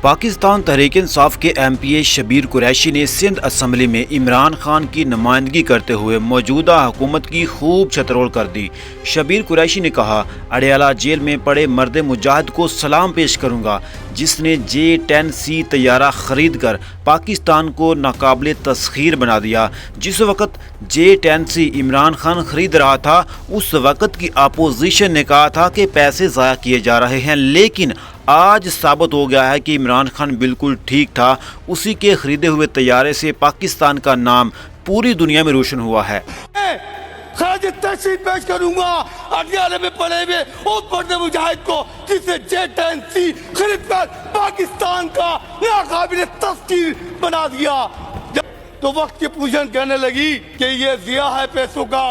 पाकिस्तान तहरीक इंसाफ के MPA शबीर कुरैशी ने Sindh assembly में इमरान खान की नुमाइंदगी करते हुए मौजूदा हुकूमत की खूब छतरोड़ कर दी। शबीर कुरैशी ने कहा, अडयाला जेल में पड़े मर्द मुजाहिद को सलाम पेश करूंगा जिसने J-10C तैयारा खरीद कर पाकिस्तान को नाकाबिले तस्खीर बना दिया। जिस वक्त J-10C इमरान खान खरीद रहा था उस वक्त की अपोजिशन ने कहा था कि पैसे ज़ाया किए जा रहे हैं, लेकिन आज साबित हो गया है कि इमरान खान बिल्कुल ठीक था। उसी के खरीदे हुए तैयारे से पाकिस्तान का नाम पूरी दुनिया में रोशन हुआ है। तस्वीर पेश करूंगा अडयाला में पड़े हुए मर्द मुजाहिद को जिसे J-10C खरीद कर पाकिस्तान का नाकाबिले तस्खीर बना दिया। तो वक्त की पूजन कहने लगी कि ये जिया है पैसों का।